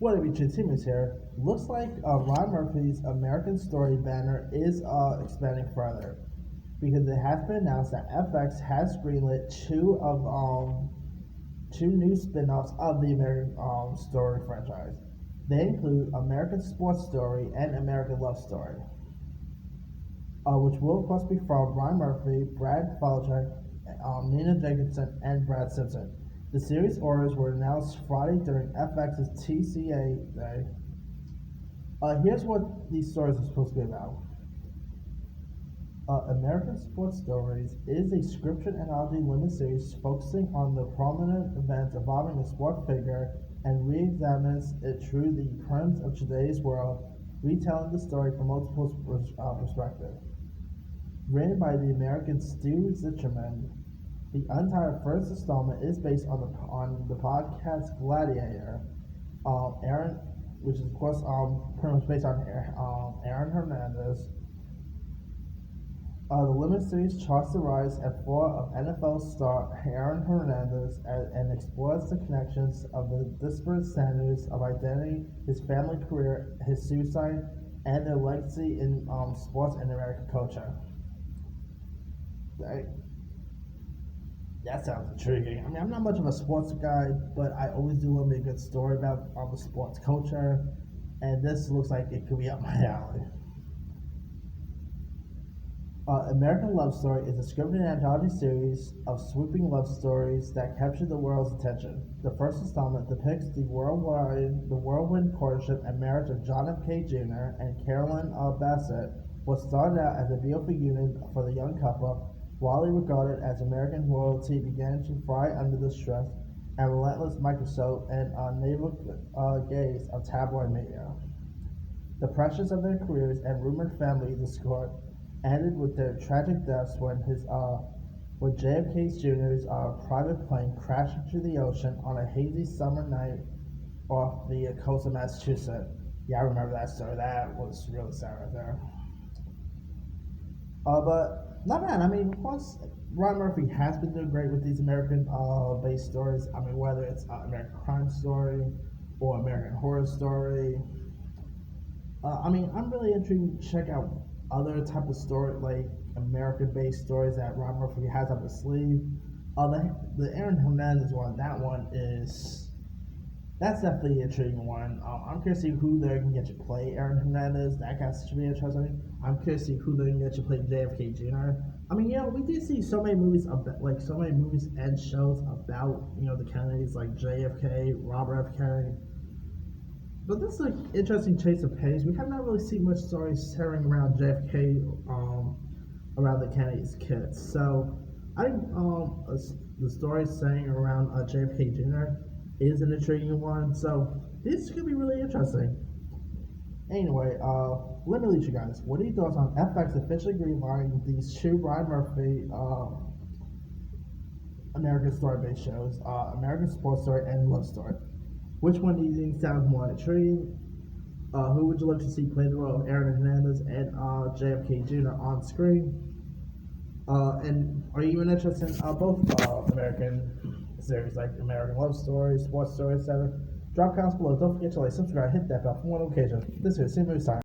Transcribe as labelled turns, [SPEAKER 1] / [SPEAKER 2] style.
[SPEAKER 1] What have you Timmy's here? Looks like Ron Murphy's American Story banner is expanding further because it has been announced that FX has greenlit two new spin-offs of the American Story franchise. They include American Sports Story and American Love Story, which will of course be from Ryan Murphy, Brad Falchuk, Nina Jacobson, and Brad Simpson. The series orders were announced Friday during FX's TCA Day. Here's what these stories are supposed to be about. American Sports Stories is a scripted anthology limited series focusing on the prominent events involving a sport figure and re-examines it through the premise of today's world, retelling the story from multiple perspectives. Written by the American Stu Zicherman, the entire first installment is based on the podcast Gladiator, Aaron, which is of course pretty much based on Aaron Hernandez. The limited series charts the rise and fall of NFL star Aaron Hernandez and explores the connections of the disparate standards of identity, his family career, his suicide, and their legacy in sports and American culture. That sounds intriguing. I mean, I'm not much of a sports guy, but I always do love me a good story about the sports culture, and this looks like it could be up my alley. American Love Story is a scripted anthology series of swooping love stories that capture the world's attention. The first installment depicts the whirlwind courtship and marriage of John F. K. Jr. and Carolyn Bassett. What started out as a beautiful union for the young couple, widely regarded as American royalty, began to fry under the stress and relentless microscope and naval gaze of tabloid media. The pressures of their careers and rumored family discord ended with their tragic deaths when JFK Jr.'s private plane crashed into the ocean on a hazy summer night off the coast of Massachusetts. Yeah, I remember that story. That was really sad right there. But not bad. I mean, of course, Ryan Murphy has been doing great with these American-based stories. I mean, whether it's American Crime Story or American Horror Story. I mean, I'm really intrigued to check out other type of story, like American-based stories that Ryan Murphy has up his sleeve. The Aaron Hernandez one, that's definitely an intriguing one. I'm curious to see who they're going to get to play Aaron Hernandez. That guy should be interesting. I'm curious to see who they're going to get to play JFK Jr. I mean, we did see so many movies and shows about the Kennedys, like JFK, Robert F. Kennedy. But this is an interesting chase of pennies. We have not really seen much stories centering around JFK, around the Kennedy's kids. So I think the story centering around JFK Jr. is an intriguing one. So this could be really interesting. Anyway, let me leave you guys. What are your thoughts on FX officially greenlighting these two Ryan Murphy American Story-based shows, American Sports Story and Love Story? Which one do you think sounds more intriguing? Who would you love to see play the role of Aaron Hernandez and JFK Jr. on screen? And are you even interested in both American series, like American Love Story, Sports Story, etc.? Drop comments below. Don't forget to like, subscribe, hit that bell for more notifications. This is Sim Sign.